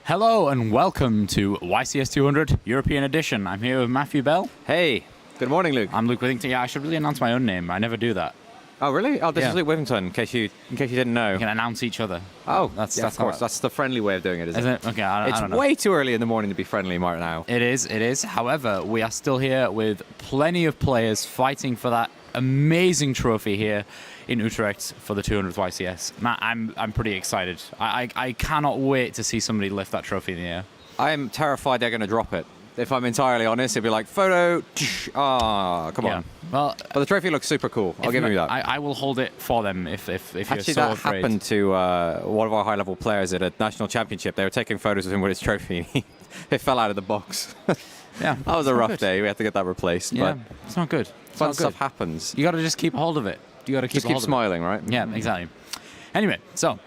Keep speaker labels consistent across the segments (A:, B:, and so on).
A: Hello and welcome to YCS 200 European Edition. I'm here with Matthew Bell.
B: Hey, good morning, Luke.
A: I'm Luke Withington. Yeah, I should really announce my own name. I never do that.
B: Oh, really? Oh, this
A: Yeah.
B: is Luke Withington, in case you didn't know.
A: We can announce each other.
B: Oh,
A: that's
B: of course. That's the friendly way of doing it,
A: Is it? Okay, I don't
B: It's
A: know.
B: way too early in the morning to be friendly right now.
A: It is. However, we are still here with plenty of players fighting for that amazing trophy here in Utrecht for the 200th YCS. Matt, I'm pretty excited. I cannot wait to see somebody lift that trophy in the air.
B: I am terrified they're going to drop it. If I'm entirely honest, it'd be like, photo, come on.
A: Well,
B: But the trophy looks super cool. I'll give you that.
A: I will hold it for them if you're
B: Actually,
A: so
B: that
A: afraid.
B: happened to one of our high-level players at a national championship. They were taking photos of him with his trophy. It fell out of the box.
A: Yeah,
B: That was a rough day. We had to get that replaced.
A: Yeah,
B: But
A: it's not good. It's
B: fun
A: not
B: stuff
A: good.
B: happens.
A: You got to just keep hold of it. You got to
B: Just keep
A: hold
B: smiling, right?
A: of it. Yeah, exactly. Anyway, so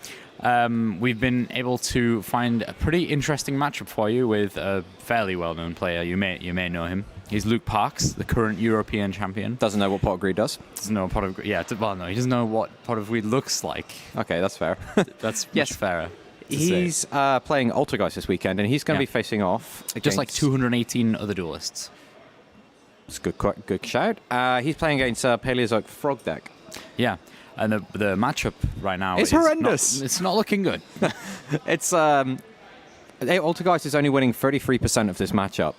A: we've been able to find a pretty interesting matchup for you with a fairly well-known player. You may know him. He's Luke Parks, the current European champion.
B: Doesn't know what pot of greed does.
A: Doesn't know what pot of greed. Yeah, well, no, he doesn't know what pot of greed looks like.
B: Okay, that's fair.
A: That's
B: Yes.
A: much fairer. to say.
B: He's playing Altergeist this weekend, and he's going to
A: Yeah.
B: be facing off against...
A: Just like 218 other duelists.
B: It's a good shout. He's playing against Paleozoic Frog deck.
A: Yeah, and the matchup right now
B: It's
A: is
B: horrendous.
A: It's not looking good.
B: It's Altergeist is only winning 33% of this matchup.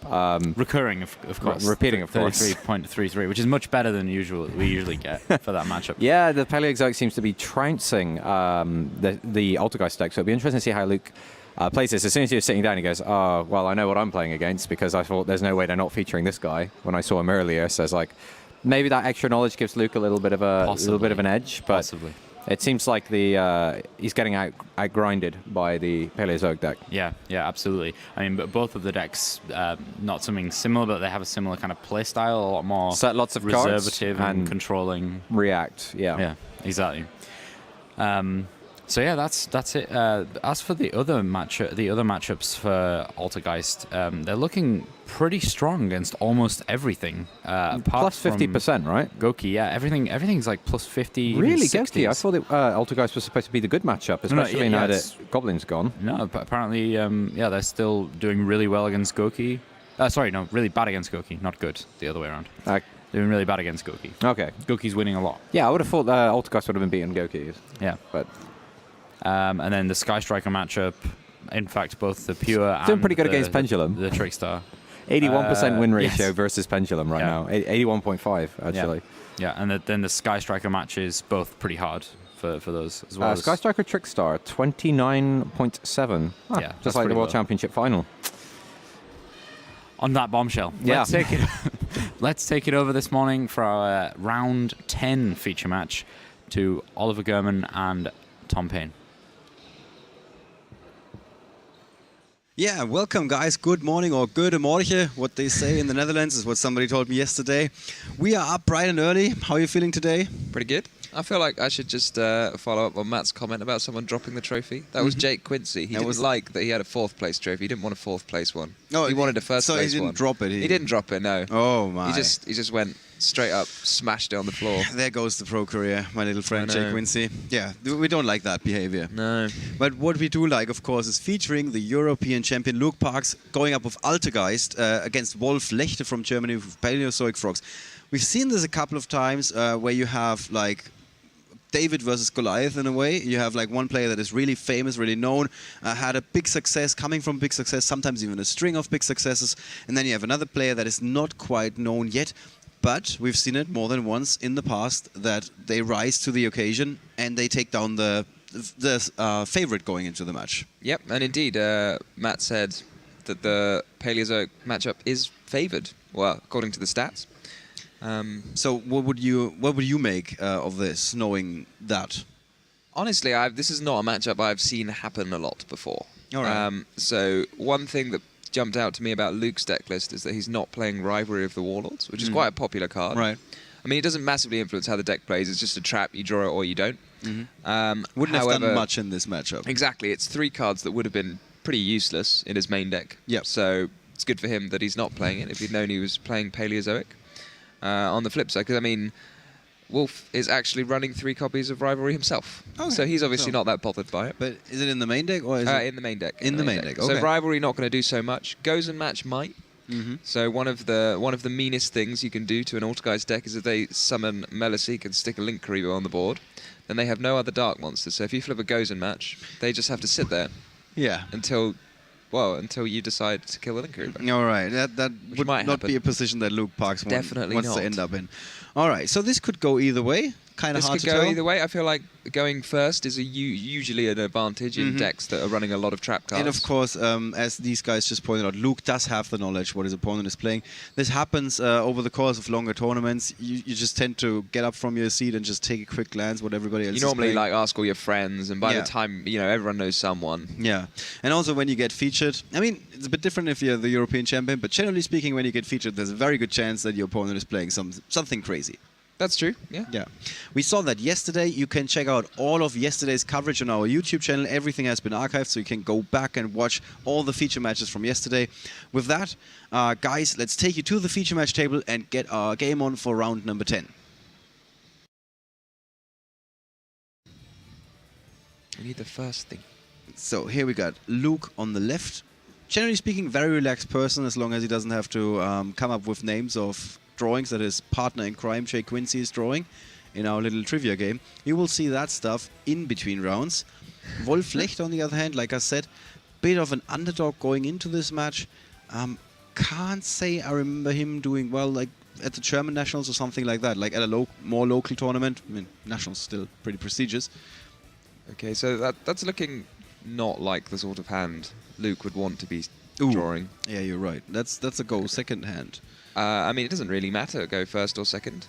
A: Recurring, of course.
B: Repeating, of course.
A: 33.33, which is much better than we usually get for that matchup.
B: Yeah, the Paleozoic seems to be trouncing the Altergeist deck, so it'll be interesting to see how Luke plays this. As soon as he was sitting down, he goes, "Oh, well, I know what I'm playing against," because I thought there's no way they're not featuring this guy when I saw him earlier. So it's like maybe that extra knowledge gives Luke a little bit of an edge, but
A: Possibly.
B: it seems like he's getting out-grinded by the Paleozoic deck.
A: Yeah, absolutely. I mean, but both of the decks, not something similar, but they have a similar kind of play style, a lot more
B: Set lots of cards
A: reservative and controlling.
B: React, yeah.
A: Yeah, exactly. So yeah, that's it. As for the other matchups for Altergeist, they're looking pretty strong against almost everything. Apart
B: Plus 50%, right?
A: from Goki, yeah, everything's like plus 50.
B: Really,
A: even 60s.
B: Goki? I thought that Altergeist was supposed to be the good matchup, especially now that Goblin's gone.
A: No, but apparently, they're still doing really well against Goki. Really bad against Goki, not good. The other way around. Doing really bad against Goki.
B: Okay.
A: Goki's winning a lot.
B: Yeah, I would have thought Altergeist would have been beating Goki.
A: Yeah.
B: But
A: And then the Sky Striker matchup, in fact, both the Pure and
B: doing pretty good against Pendulum.
A: the Trickstar.
B: 81% win ratio
A: yes.
B: versus Pendulum right now. 81.5, actually.
A: Yeah, and then the Sky Striker match is both pretty hard for those as well.
B: Sky Striker Trickstar, 29.7.
A: Yeah,
B: Just
A: that's
B: like the
A: pretty
B: World
A: low.
B: Championship final.
A: On that bombshell,
B: Yeah.
A: let's take it over this morning for our round 10 feature match to Oliver Gurman and Tom Payne.
C: Yeah, welcome guys. Good morning or good morgen. What they say in the Netherlands is what somebody told me yesterday. We are up bright and early. How are you feeling today?
D: Pretty good. I feel like I should just follow up on Matt's comment about someone dropping the trophy. That was Jake Quincy. He didn't like that he had a fourth place trophy. He didn't want a fourth place one.
C: No,
D: he wanted a first
C: so
D: place
C: he didn't
D: one.
C: drop it.
D: He didn't drop it. No.
C: Oh my.
D: He just went straight up, smashed it on the floor.
C: There goes the pro career, my little friend
D: I know.
C: Jake Quincy. Yeah, we don't like that behavior.
D: No.
C: But what we do like, of course, is featuring the European champion Luke Parks going up with Altergeist against Wolf Lechte from Germany with Paleozoic Frogs. We've seen this a couple of times where you have like David versus Goliath in a way. You have like one player that is really famous, really known, had a big success, coming from big success, sometimes even a string of big successes. And then you have another player that is not quite known yet, but we've seen it more than once in the past that they rise to the occasion and they take down the favorite going into the match.
D: Yep, and indeed, Matt said that the Paleozoic matchup is favoured. Well, according to the stats.
C: So what would you make of this, knowing that?
D: Honestly, this is not a matchup I've seen happen a lot before.
C: All right.
D: So one thing that jumped out to me about Luke's deck list is that he's not playing Rivalry of the Warlords, which is quite a popular card.
C: Right.
D: I mean, it doesn't massively influence how the deck plays. It's just a trap. You draw it or you don't.
C: Wouldn't have done much in this matchup.
D: Exactly. It's three cards that would have been pretty useless in his main deck.
C: Yep.
D: So it's good for him that he's not playing it. If he'd known he was playing Paleozoic. On the flip side, because I mean, Wolf is actually running 3 copies of Rivalry himself.
C: Okay.
D: So he's obviously
C: So-
D: not that bothered by it.
C: But is it in the main deck or is it
D: In the main deck.
C: in the main deck? Okay.
D: So Rivalry not going to do so much. Goes and Match might.
C: Mhm.
D: So one of the meanest things you can do to an Altergeist deck is if they summon Meliseek and stick a Link Karibo on the board, then they have no other dark monsters. So if you flip a Goes and Match, they just have to sit there
C: Yeah.
D: until you decide to kill the Link Karibo.
C: All right, that
D: Which
C: would
D: might
C: not
D: happen.
C: be a position that Luke Parks
D: Definitely
C: wants
D: not.
C: to end up in. All right, so this could go either way. Kind of
D: This
C: hard
D: could
C: to
D: go
C: tell.
D: either way. I feel like going first is usually an advantage in decks that are running a lot of trap cards.
C: And of course, as these guys just pointed out, Luke does have the knowledge what his opponent is playing. This happens over the course of longer tournaments. You just tend to get up from your seat and just take a quick glance what everybody else
D: you
C: is
D: normally
C: playing.
D: ask all your friends, and by
C: Yeah.
D: the time everyone knows someone.
C: Yeah, and also when you get featured, I mean, it's a bit different if you're the European champion, but generally speaking, when you get featured, there's a very good chance that your opponent is playing something crazy.
D: That's true. Yeah.
C: Yeah, we saw that yesterday. You can check out all of yesterday's coverage on our YouTube channel. Everything has been archived, so you can go back and watch all the feature matches from yesterday. With that, guys, let's take you to the feature match table and get our game on for round number 10.
D: We need the first thing.
C: So here we got Luke on the left. Generally speaking, very relaxed person as long as he doesn't have to come up with names of drawings that his partner in crime, Jay Quincy, is drawing in our little trivia game. You will see that stuff in between rounds. Wolf Lecht, on the other hand, like I said, bit of an underdog going into this match. Can't say I remember him doing well, like at the German Nationals or something like that, like at a more local tournament. I mean, Nationals still pretty prestigious.
D: Okay, so that's looking not like the sort of hand Luke would want to be
C: Ooh.
D: drawing.
C: Yeah, you're right. That's a go second hand.
D: I mean, it doesn't really matter go first or second.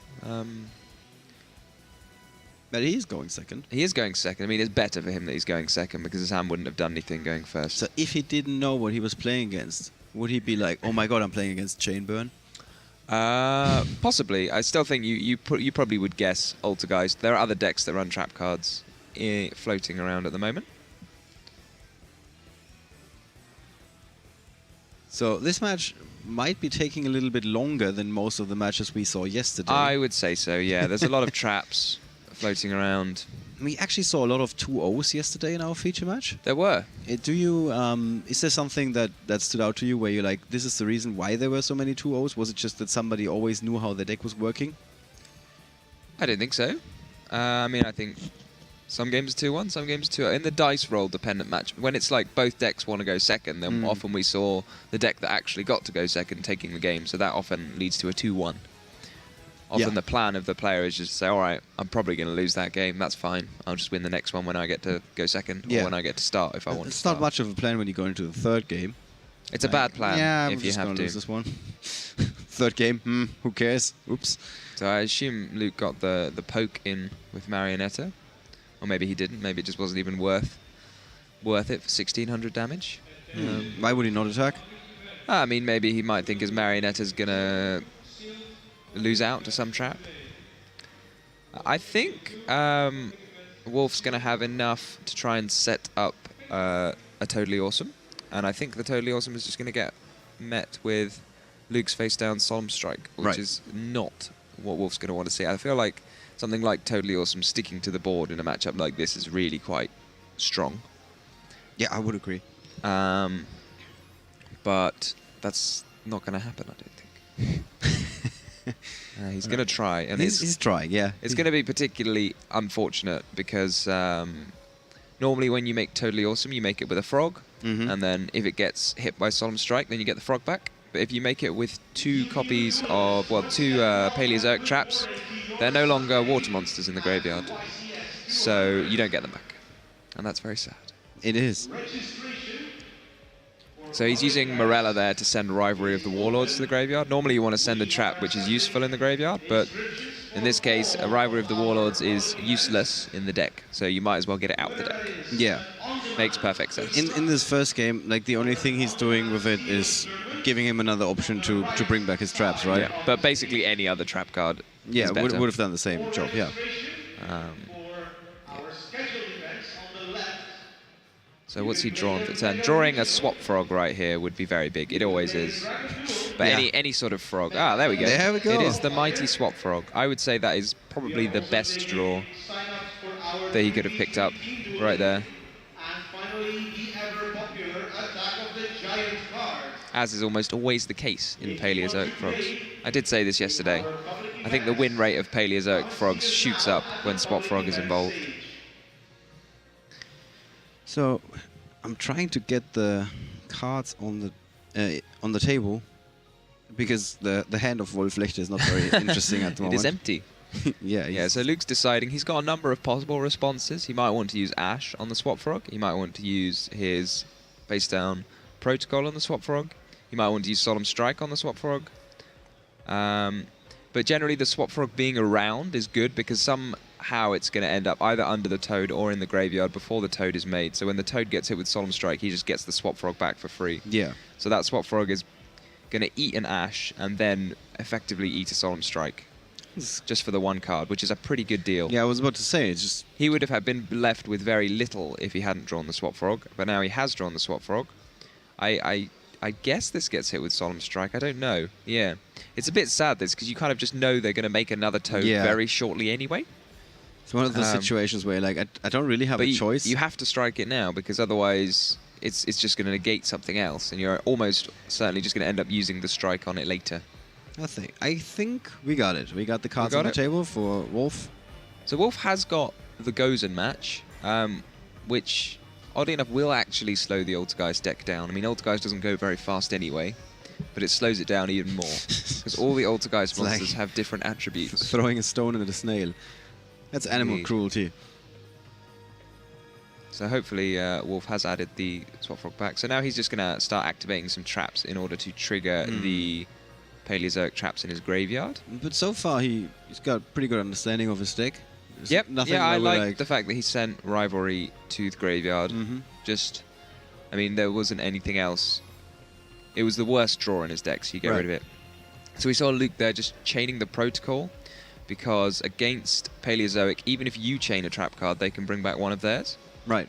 C: But he is going second.
D: He is going second. I mean, it's better for him that he's going second because his hand wouldn't have done anything going first.
C: So if he didn't know what he was playing against, would he be like, oh my god, I'm playing against Chainburn?
D: Possibly. I still think you probably would guess Altergeist. There are other decks that run trap cards floating around at the moment.
C: So this match might be taking a little bit longer than most of the matches we saw yesterday.
D: I would say so, yeah. There's a lot of traps floating around.
C: We actually saw a lot of 2-0s yesterday in our feature match.
D: There were.
C: Do you? Is there something that stood out to you where you're like, this is the reason why there were so many 2-0s? Was it just that somebody always knew how the deck was working?
D: I don't think so. I mean, I think some games 2-1, some games 2-0. In the dice roll dependent match, when it's like both decks want to go second, then often we saw the deck that actually got to go second taking the game, so that often leads to a 2-1. Often the plan of the player is just to say, all right, I'm probably going to lose that game, that's fine. I'll just win the next one when I get to go second, or when I get to start if I want to
C: It's
D: start.
C: not much of a plan when you go into the third game.
D: It's a bad plan
C: Yeah,
D: if
C: we're
D: you
C: just
D: have
C: gonna
D: to.
C: lose this one. Third game, who cares? Oops.
D: So I assume Luke got the poke in with Marionetta. Or maybe he didn't. Maybe it just wasn't even worth it for 1600 damage.
C: Why would he not attack?
D: I mean, maybe he might think his Marionetta's going to lose out to some trap. I think Wolf's going to have enough to try and set up a Totally Awesome. And I think the Totally Awesome is just going to get met with Luke's face down Solemn Strike, which is not what Wolf's going to want to see. I feel like something like Totally Awesome sticking to the board in a matchup like this is really quite strong.
C: Yeah, I would agree.
D: But that's not going to happen, I don't think. He's going to try. And
C: He's trying, yeah.
D: It's going to be particularly unfortunate because normally when you make Totally Awesome, you make it with a frog. And then if it gets hit by Solemn Strike, then you get the frog back. But if you make it with two Paleozoic traps, they're no longer water monsters in the graveyard. So you don't get them back. And that's very sad.
C: It is.
D: So he's using Morella there to send Rivalry of the Warlords to the graveyard. Normally you want to send a trap which is useful in the graveyard, but in this case, a Rivalry of the Warlords is useless in the deck. So you might as well get it out the deck.
C: Yeah.
D: Makes perfect sense.
C: In this first game, like the only thing he's doing with it is giving him another option to bring back his traps, right?
D: Yeah. But basically any other trap card
C: Yeah,
D: is
C: would
D: better.
C: have done the same job, yeah.
D: So what's he drawn for turn? Drawing a swap frog right here would be very big. It always is. But But
C: Yeah.
D: any sort of frog. Ah, there we go.
C: There we go.
D: It is the mighty swap frog. I would say that is probably the best draw that he could have picked up right there. As is almost always the case in Paleozoic frogs. I did say this yesterday. I think the win rate of Paleozoic frogs shoots up when Spot Frog is involved.
C: So I'm trying to get the cards on the table because the hand of Wolf Lechter is not very interesting at the
D: It
C: moment.
D: is empty.
C: Yeah.
D: Yeah, so Luke's deciding. He's got a number of possible responses. He might want to use Ash on the Swap Frog. He might want to use his face down Protocol on the Swap Frog. He might want to use Solemn Strike on the Swap Frog. But generally the Swap Frog being around is good because somehow it's going to end up either under the Toad or in the graveyard before the Toad is made. So when the Toad gets hit with Solemn Strike, he just gets the Swap Frog back for free.
C: Yeah.
D: So that Swap Frog is going to eat an Ash and then effectively eat a Solemn Strike. Just for the one card, which is a pretty good deal.
C: Yeah, I was about to say, it's just...
D: He would have been left with very little if he hadn't drawn the Swap Frog, but now he has drawn the Swap Frog. I guess this gets hit with Solemn Strike. I don't know. Yeah. It's a bit sad, this, because you kind of just know they're going to make another Toad very shortly anyway.
C: It's one of those situations where, like, I don't really have a choice.
D: You have to strike it now, because otherwise it's just going to negate something else, and you're almost certainly just going to end up using the strike on it later.
C: I think we got it. We got the cards on the table for Wolf.
D: So Wolf has got the Gozen match, which, oddly enough, will actually slow the Altergeist deck down. I mean, Altergeist doesn't go very fast anyway, but it slows it down even more. Because all the Altergeist monsters
C: like
D: have different attributes.
C: Throwing a stone at a snail. That's animal cruelty.
D: So hopefully Wolf has added the Swap Frog back. So now he's just going to start activating some traps in order to trigger the Paleozoic traps in his graveyard.
C: But so far, he's got pretty good understanding of his deck. There's
D: Yep.
C: nothing
D: Yeah, I
C: where we're
D: like the fact that he sent Rivalry to the graveyard. Just, I mean, there wasn't anything else. It was the worst draw in his deck, so you get rid of it. So we saw Luke there just chaining the Protocol, because against Paleozoic, even if you chain a trap card, they can bring back one of theirs.
C: Right.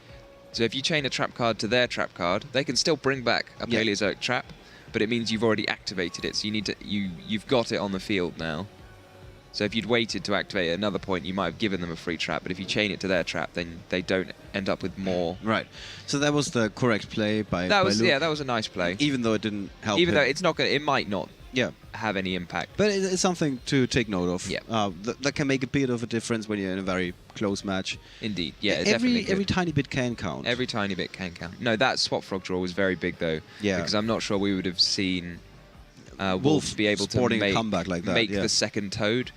D: So if you chain a trap card to their trap card, they can still bring back a Paleozoic trap, but it means you've already activated it, so you need to you've got it on the field now. So if you'd waited to activate at another point, you might have given them a free trap, but if you chain it to their trap, then they don't end up with more.
C: Right. So that was the correct play by Luke.
D: Yeah, that was a nice play.
C: Even though it didn't help
D: Even
C: him.
D: though it's not going, it might not
C: Yeah.
D: have any impact.
C: But it's something to take note of.
D: Yeah.
C: That can make a bit of a difference when you're in a very close match.
D: Indeed, yeah, it definitely could.
C: Every tiny bit can count.
D: Every tiny bit can count. No, that Swap Frog draw was very big though.
C: Yeah.
D: Because I'm not sure we would have seen
C: Wolf
D: be able to
C: sporting a
D: make,
C: comeback like that,
D: make
C: yeah.
D: the second Toad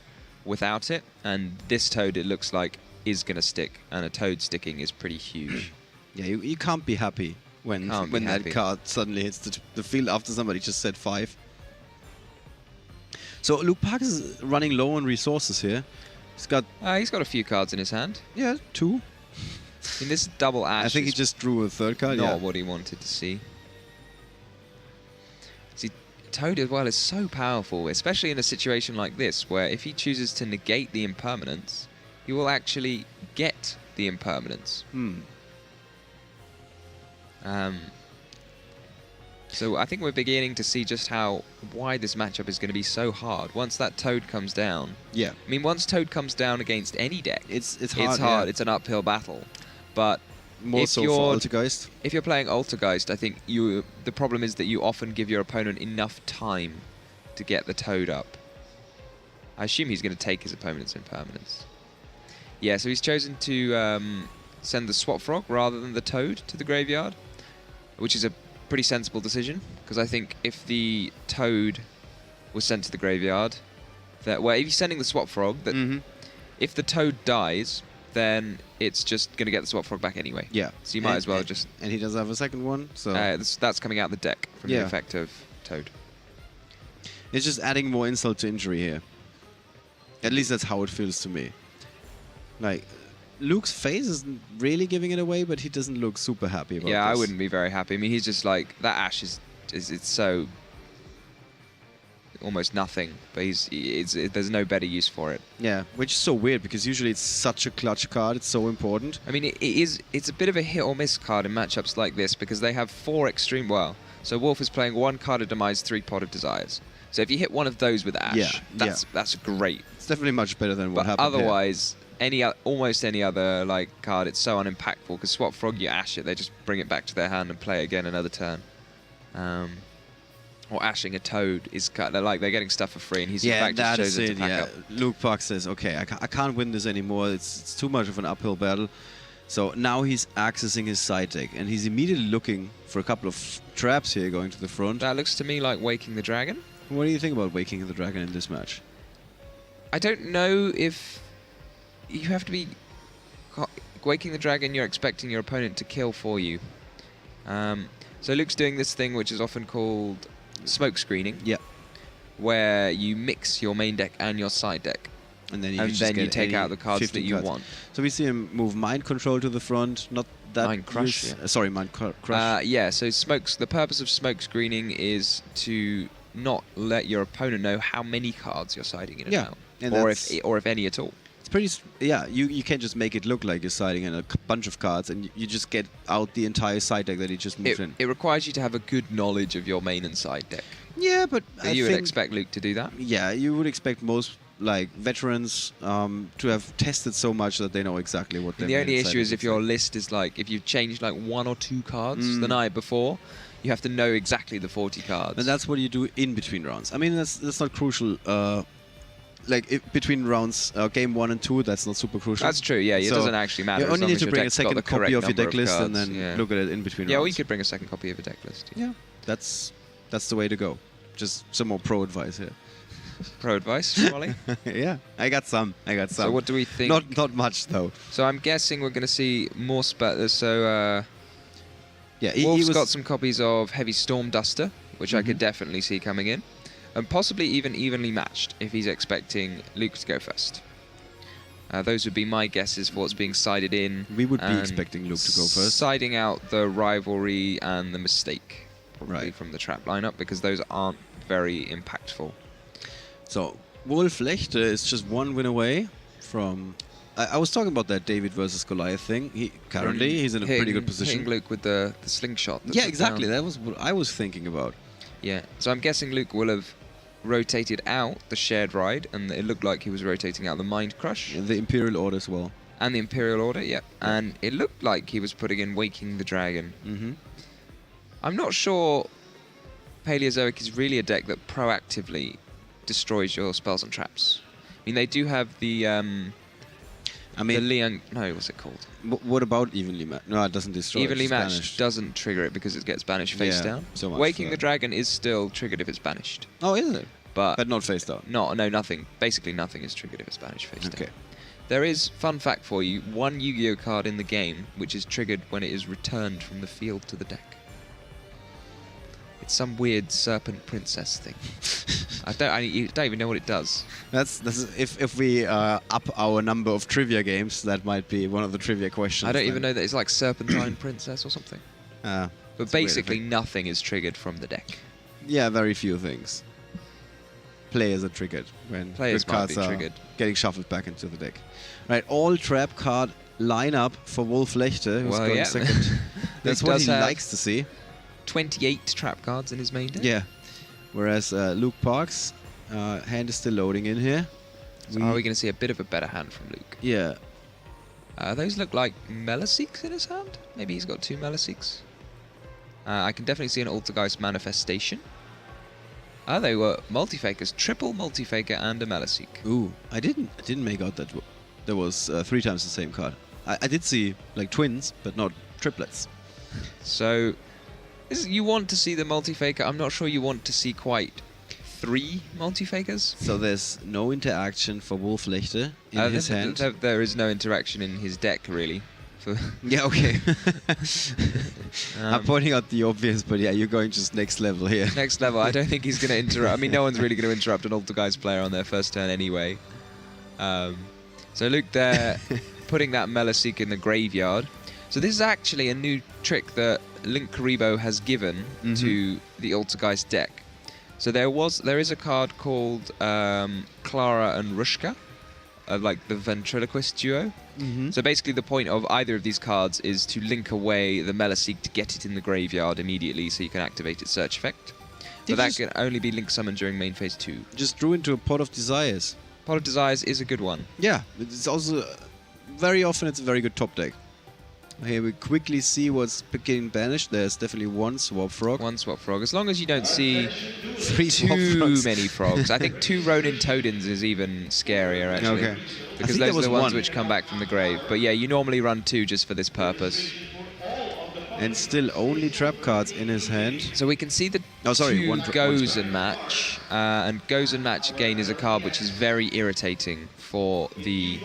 D: without it. And this Toad, it looks like, is going to stick. And a Toad sticking is pretty huge.
C: Yeah, you can't be happy when that card suddenly hits the field after somebody just said 5. So Luke Park is running low on resources here. He's got
D: a few cards in his hand.
C: 2.
D: I mean, this double Ash
C: I think he
D: is
C: just drew a third card.
D: not what he wanted to see. See, Toad as well is so powerful, especially in a situation like this, where if he chooses to negate the impermanence, he will actually get the impermanence. So I think we're beginning to see just why this matchup is going to be so hard. Once that Toad comes down,
C: Yeah.
D: I mean, once Toad comes down against any deck,
C: It's hard.
D: it's hard.
C: Yeah.
D: It's an uphill battle. But
C: More
D: if
C: so
D: you're
C: for Altergeist.
D: if you're playing Altergeist, I think the problem is that you often give your opponent enough time to get the Toad up. I assume he's going to take his opponent's impermanence. Yeah, so he's chosen to send the Swap Frog rather than the Toad to the graveyard, which is a pretty sensible decision, because I think if the Toad was sent to the graveyard, if you're sending the Swap Frog, if the Toad dies, then it's just going to get the Swap Frog back anyway.
C: Yeah.
D: So you might as well just...
C: And he does have a second one, so...
D: that's coming out the deck from the effect of Toad.
C: It's just adding more insult to injury here. At least that's how it feels to me. Like, Luke's face isn't really giving it away, but he doesn't look super happy about this.
D: Yeah, I wouldn't be very happy. I mean, he's just like, that Ash is it's so almost nothing, but there's no better use for it.
C: Yeah, which is so weird, because usually it's such a clutch card, it's so important.
D: I mean, it's a bit of a hit or miss card in matchups like this, because they have 4 extreme... Well, so Wolf is playing 1 Card of Demise, 3 Pot of Desires. So if you hit one of those with Ash, that's great.
C: It's definitely much better than what
D: But
C: happened here.
D: otherwise, almost any other like card, it's so unimpactful because Swap Frog, you Ash it, they just bring it back to their hand and play again another turn. Or ashing a Toad is they're getting stuff for free, and he's in fact just chosen to pack up.
C: Luke Park says, okay, I can't win this anymore. It's too much of an uphill battle. So now he's accessing his side deck, and he's immediately looking for a couple of traps here going to the front.
D: That looks to me like Waking the Dragon.
C: What do you think about Waking the Dragon in this match?
D: I don't know if you have to be Waking the Dragon. You're expecting your opponent to kill for you. So Luke's doing this thing which is often called smoke screening.
C: Yeah.
D: Where you mix your main deck and your side deck.
C: And then
D: you take out the cards that you want.
C: So we see him move Mind Control to the front. Not that
D: Mind Crush.
C: Sorry, Mind Crush.
D: Yeah. So the purpose of smoke screening is to not let your opponent know how many cards you're siding in and out,
C: and
D: or if any at all.
C: It's pretty. You can't just make it look like you're siding in a bunch of cards, and you just get out the entire side deck that he just moved in.
D: It requires you to have a good knowledge of your main and side deck.
C: Yeah, but
D: you would expect Luke to do that.
C: Yeah, you would expect most veterans to have tested so much that they know exactly what they're.
D: The only issue is if your list is if you've changed one or two cards the night before, you have to know exactly the 40 cards.
C: And that's what you do in between rounds. I mean, that's not crucial. Between rounds, game 1 and 2, that's not super crucial.
D: That's true. Yeah, it doesn't actually matter.
C: You only need to bring a second copy of your deck list
D: and
C: and then look at it in between rounds.
D: Yeah, or you could bring a second copy of a deck list.
C: Yeah, that's the way to go. Just some more pro advice here.
D: Pro advice, Wally?
C: Yeah, I got some.
D: So what do we think?
C: Not much though.
D: So I'm guessing we're going to see more So
C: yeah,
D: Wolf's got some copies of Heavy Storm Duster, which I could definitely see coming in, and possibly even evenly matched if he's expecting Luke to go first. Those would be my guesses for what's being sided in.
C: We would be expecting Luke to go first.
D: Siding out the Rivalry and the Mistake, probably from the trap lineup, because those aren't very impactful.
C: So Wolf Lechte is just one win away from. I was talking about that David versus Goliath thing. He's in a pretty good position.
D: Hitting Luke with the slingshot.
C: Yeah, exactly. That was what I was thinking about.
D: Yeah. So I'm guessing Luke will have rotated out the Shared Ride, and it looked like he was rotating out the Mind Crush.
C: And the Imperial Order as well.
D: And the Imperial Order, yeah. And it looked like he was putting in Waking the Dragon.
C: Mm-hmm.
D: I'm not sure Paleozoic is really a deck that proactively destroys your spells and traps. I mean, they do have the Leon. No, what's it called?
C: What about Evenly Matched? No, it doesn't destroy.
D: Evenly Matched doesn't trigger it because it gets banished face down.
C: So much
D: Waking the Dragon is still triggered if it's banished.
C: Oh, is it?
D: But
C: not face down.
D: No, nothing. Basically, nothing is triggered if it's banished face down.
C: Okay.
D: There is, fun fact for you, one Yu-Gi-Oh card in the game which is triggered when it is returned from the field to the deck. It's some weird serpent princess thing. I don't even know what it does.
C: That's if we up our number of trivia games, that might be one of the trivia questions.
D: I don't even know that it's like serpentine princess or something. But basically, nothing is triggered from the deck.
C: Yeah, very few things. Players are triggered when
D: players
C: good cards are getting shuffled back into the deck. Right, all trap card lineup for Wolf Lechte, who's going second. That's what he likes to see.
D: 28 trap cards in his main deck.
C: Yeah. Whereas Luke Parks' hand is still loading in here.
D: So are we going to see a bit of a better hand from Luke?
C: Yeah.
D: Those look like Meliseeks in his hand. Maybe he's got 2 Meliseeks. I can definitely see an Altergeist Manifestation. They were multi-fakers, triple multi-faker and a Meliseek.
C: Ooh, I didn't make out that there was 3 times the same card. I did see like twins, but not triplets.
D: So you want to see the multi-faker. I'm not sure you want to see quite 3 multi-fakers.
C: So there's no interaction for Wolf Lechte in his hand?
D: There is no interaction in his deck, really.
C: Yeah, okay. I'm pointing out the obvious, but yeah, you're going just next level here.
D: Next level. I don't think he's going to interrupt. I mean, no one's really going to interrupt an Altergeist player on their first turn anyway. So Luke there, putting that Meliseek in the graveyard. So this is actually a new trick that Link Karibo has given to the Altergeist deck. So there is a card called Clara and Rushka, like the ventriloquist duo. So basically the point of either of these cards is to link away the Meliseek to get it in the graveyard immediately so you can activate its search effect. But that can only be link summoned during main phase 2.
C: Just drew into a Pot of Desires.
D: Pot of Desires is a good one.
C: Yeah, it's also very often it's a very good top deck. Here we quickly see what's getting banished. There's definitely one Swap Frog.
D: One Swap Frog. As long as you don't see
C: 3 Swap
D: too
C: Frogs.
D: many frogs. I think 2 Ronin Todins is even scarier, actually.
C: Okay.
D: Because those are the ones which come back from the grave. But yeah, you normally run 2 just for this purpose.
C: And still only trap cards in his hand.
D: So we can see the
C: one
D: Gozen match. And Gozen match, again, is a card which is very irritating for the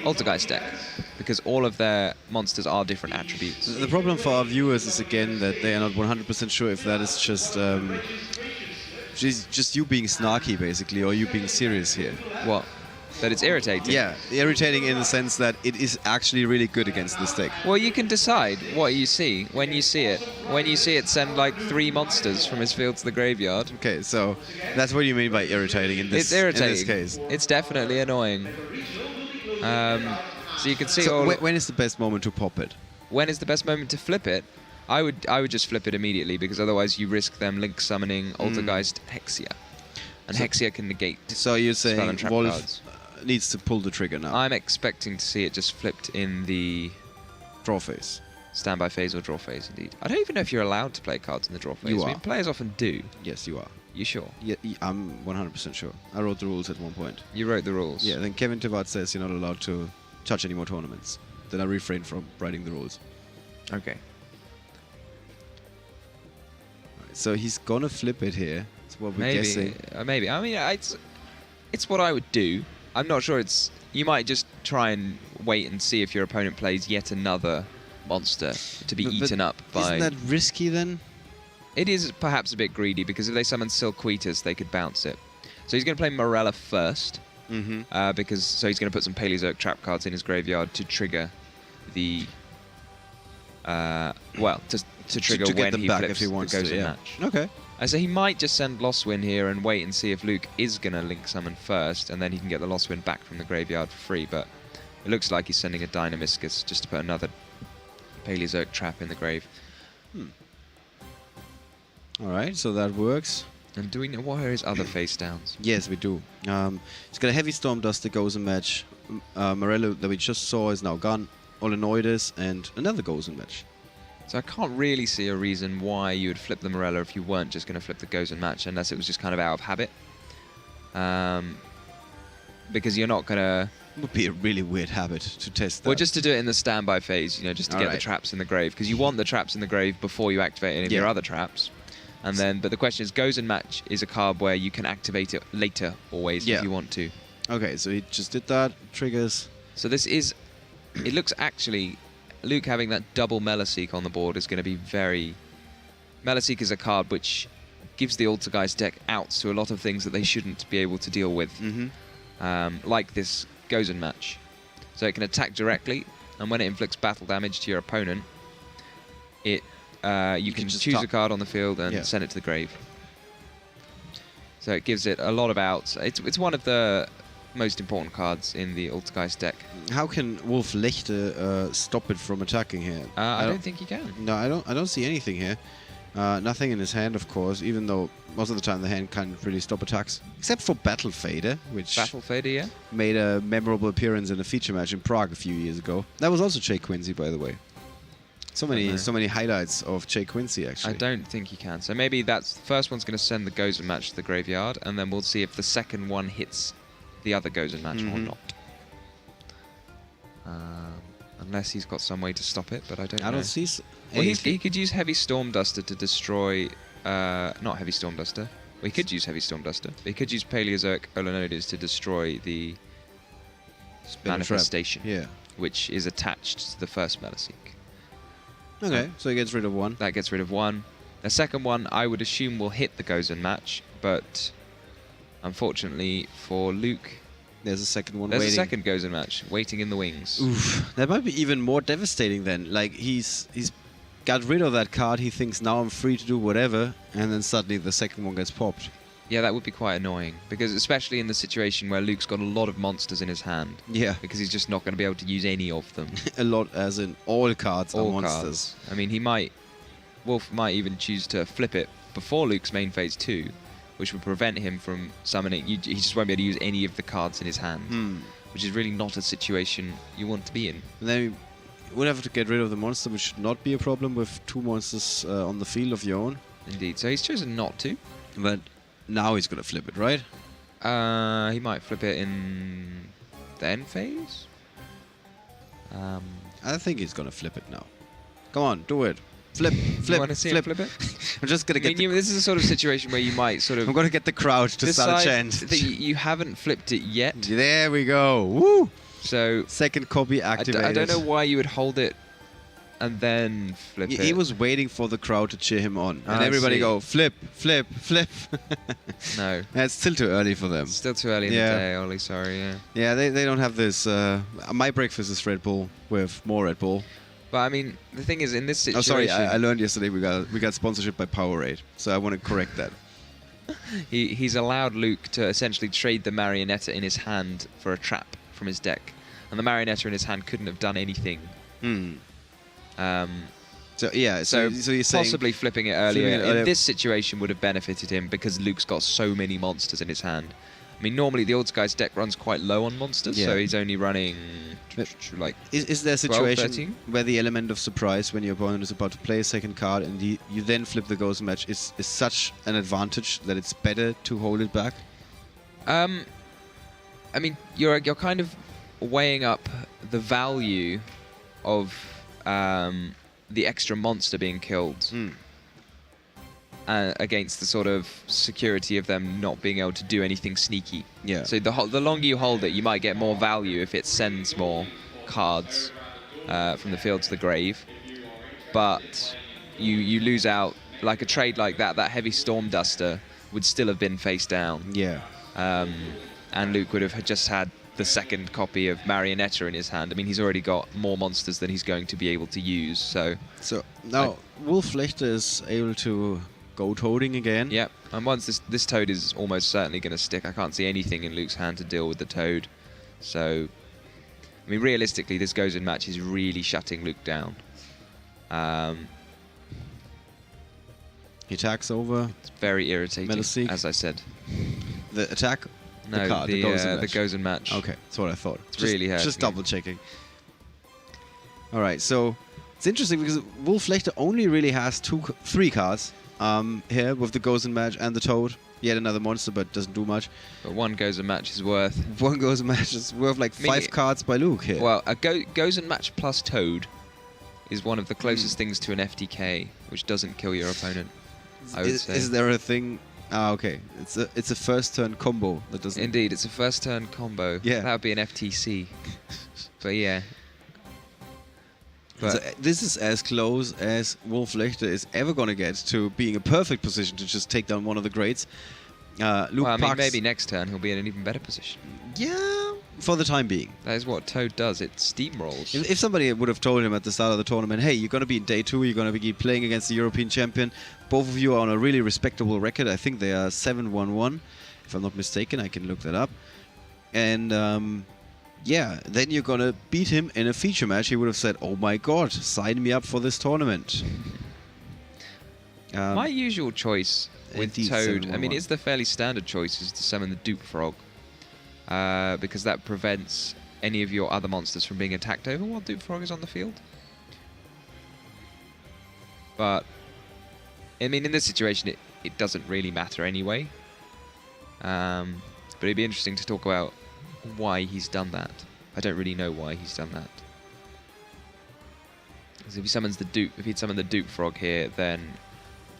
D: Altergeist deck, because all of their monsters are different attributes.
C: The problem for our viewers is again that they are not 100% sure if that is just you being snarky basically, or you being serious here.
D: What? That it's irritating?
C: Yeah, irritating in the sense that it is actually really good against this deck.
D: Well, you can decide what you see when you see it. When you see it send like 3 monsters from his field to the graveyard.
C: Okay, so that's what you mean by irritating in this,
D: it's irritating.
C: in this case.
D: It's definitely annoying. So you can see
C: So
D: all...
C: when is the best moment to pop it?
D: When is the best moment to flip it? I would just flip it immediately, because otherwise you risk them link summoning Altergeist Hexia. And Hexia can negate
C: So you're
D: spell
C: saying
D: and trap
C: Wolf
D: cards.
C: Needs to pull the trigger now.
D: I'm expecting to see it just flipped in the
C: Draw phase.
D: standby phase or draw phase, indeed. I don't even know if you're allowed to play cards in the draw phase.
C: You
D: I mean,
C: are.
D: players often do.
C: Yes, you are.
D: You sure?
C: Yeah, I'm 100% sure. I wrote the rules at one point.
D: You wrote the rules.
C: Yeah, then Kevin Tevart says you're not allowed to touch any more tournaments. Then I refrained from writing the rules.
D: Okay.
C: So he's gonna flip it here. That's what we're guessing.
D: Maybe. I mean, it's what I would do. I'm not sure it's... You might just try and wait and see if your opponent plays yet another monster to be eaten up by...
C: Isn't that risky then?
D: It is perhaps a bit greedy, because if they summon Silquetus, they could bounce it. So he's going to play Morella first, because so he's going to put some Paleozoic trap cards in his graveyard to trigger the... to trigger
C: to get
D: when
C: them
D: he
C: back
D: flips
C: if he wants
D: the Gozen
C: to, yeah.
D: match.
C: Okay.
D: So he might just send Lostwin here and wait and see if Luke is going to link summon first, and then he can get the Lostwin back from the graveyard for free. But it looks like he's sending a Dynamiscus just to put another Paleozoic trap in the grave.
C: Alright, so that works.
D: And do we know what are his other face downs?
C: Yes, we do. He's got a Heavy Storm Dust that goes in match. Morello that we just saw is now gone. Olenoides and another goes in match.
D: So I can't really see a reason why you would flip the Morella if you weren't just going to flip the Gozen match, unless it was just kind of out of habit. Because you're not going to...
C: It would be a really weird habit to test that.
D: Well, just to do it in the standby phase, just to get the traps in the grave. Because you want the traps in the grave before you activate any of your other traps. And then, but the question is, Gozen match is a card where you can activate it later, always, if you want to.
C: Okay, so he just did that. Triggers.
D: So this is... It looks actually... Luke having that double Meliseek on the board is going to be very... Meliseek is a card which gives the Altergeist deck outs to a lot of things that they shouldn't be able to deal with. Like this Gozen match. So it can attack directly, and when it inflicts battle damage to your opponent, it you can
C: just
D: choose a card on the field and send it to the grave. So it gives it a lot of outs. It's one of the most important cards in the Altergeist deck.
C: How can Wolf Lechte stop it from attacking here?
D: I don't think he can.
C: No, I don't see anything here. Nothing in his hand, of course, even though most of the time the hand can't really stop attacks. Except for Battle Fader, which
D: Battle Fader, yeah.
C: made a memorable appearance in a feature match in Prague a few years ago. That was also Jay Quincy, by the way. So many highlights of Jay Quincy, actually.
D: I don't think he can. So maybe that's the first one's going to send the Gozen match to the graveyard, and then we'll see if the second one hits the other Gozen match or not. Unless he's got some way to stop it, but I don't know.
C: I don't see
D: Well, he could use Heavy Storm Duster to destroy... not Heavy Storm Duster. Well, he could use Heavy Storm Duster. But he could use Paleozoic Olenoides to destroy the manifestation, which is attached to the first Meliseek.
C: Okay, so he gets rid of one.
D: That gets rid of one. The second one, I would assume, will hit the Gozen match, but unfortunately for Luke...
C: There's a second one
D: There's
C: waiting.
D: a second Gozen match, waiting in the wings.
C: Oof, that might be even more devastating then. Like, he's got rid of that card, he thinks now I'm free to do whatever, and then suddenly the second one gets popped.
D: Yeah, that would be quite annoying, because especially in the situation where Luke's got a lot of monsters in his hand.
C: Yeah.
D: Because he's just not going to be able to use any of them.
C: A lot, as in all cards are monsters.
D: Cards. I mean, Wolf might even choose to flip it before Luke's main phase 2, which would prevent him from summoning. He just won't be able to use any of the cards in his hand, which is really not a situation you want to be in.
C: And then you would have to get rid of the monster, which should not be a problem with 2 monsters on the field of your own.
D: Indeed. So he's chosen not to.
C: But now he's going to flip it, right?
D: He might flip it in the end phase.
C: I think he's going to flip it now. Come on, do it. Flip, flip,
D: You want to see him flip it?
C: I'm just going to get
D: this is a sort of situation where you might sort of
C: I'm going to get the crowd to start a
D: decide
C: chant.
D: that you haven't flipped it yet.
C: There we go. Woo!
D: So
C: Second copy activated.
D: I don't know why you would hold it and then flip it.
C: He was waiting for the crowd to cheer him on. And
D: I
C: everybody
D: see.
C: go, flip, flip, flip.
D: No.
C: It's still too early for them.
D: It's still too early in
C: Yeah.
D: the day, Ollie. Sorry, yeah.
C: Yeah, they don't have this. My breakfast is Red Bull with more Red Bull.
D: But I mean, the thing is, in this
C: Oh,
D: situation,
C: sorry, I learned yesterday we got sponsorship by Powerade, so I want to correct that.
D: he's allowed Luke to essentially trade the Marionetta in his hand for a trap from his deck. And the Marionetta in his hand couldn't have done anything.
C: So yeah, so you're saying
D: possibly flipping it earlier
C: flipping it earlier-
D: in this situation would have benefited him because Luke's got so many monsters in his hand. I mean, normally the Altergeist deck runs quite low on monsters,
C: Yeah.
D: so he's only running like
C: Is there a
D: 12,
C: situation
D: 13?
C: where the element of surprise when your opponent is about to play a second card and you then flip the ghost match is such an advantage that it's better to hold it back?
D: I mean, you're kind of weighing up the value of the extra monster being killed against the sort of security of them not being able to do anything sneaky.
C: Yeah.
D: So the longer you hold it, you might get more value if it sends more cards from the field to the grave. But you lose out, like a trade like that heavy Storm Duster would still have been face down.
C: Yeah.
D: And Luke would have just had the second copy of Marionetta in his hand. I mean, he's already got more monsters than he's going to be able to use. So
C: Now Wolf Lechter is able to go toading again.
D: Yep, and once this toad is almost certainly going to stick. I can't see anything in Luke's hand to deal with the toad. So, I mean, realistically, this goes in match is really shutting Luke down.
C: He attacks over
D: It's very irritating,
C: Metalseek.
D: as I said.
C: the attack.
D: No,
C: the card, the goes in match.
D: match.
C: Okay, that's what I thought.
D: It's really hurting
C: Just
D: him.
C: double checking. All right, so it's interesting because Wolf Lechter only really has 3 cards here with the Goes in Match and the Toad. Yet another monster, but doesn't do much.
D: But one goes in match is worth.
C: One Goes in Match is worth like
D: I mean,
C: 5 cards by Luke here.
D: Well, a goes in match plus toad is one of the closest things to an FTK, which doesn't kill your opponent. I would say.
C: Is there a thing? Ah, okay. It's a first turn combo that doesn't.
D: Indeed, it's a first turn combo.
C: Yeah.
D: That would be an FTC. But yeah. But
C: So, this is as close as Wolf Lechter is ever going to get to being a perfect position to just take down one of the greats. Luke
D: well, I mean,
C: Parks,
D: maybe next turn he'll be in an even better position.
C: Yeah, for the time being.
D: That is what Toad does. It steamrolls.
C: If somebody would have told him at the start of the tournament, hey, you're going to be in day 2, you're going to be playing against the European champion, both of you are on a really respectable record. I think they are 7-1-1, if I'm not mistaken. I can look that up. And yeah, then you're going to beat him in a feature match. He would have said, oh my god, sign me up for this tournament.
D: My usual choice with
C: Indeed,
D: Toad, I
C: 7-1-1.
D: mean, it's the fairly standard choice, is to summon the Dupe Frog. Because that prevents any of your other monsters from being attacked over while Dupe Frog is on the field. But, I mean, in this situation, it doesn't really matter anyway. But it'd be interesting to talk about why he's done that. I don't really know why he's done that. Because if he summons the Dupe, if he'd summoned the Dupe Frog here, then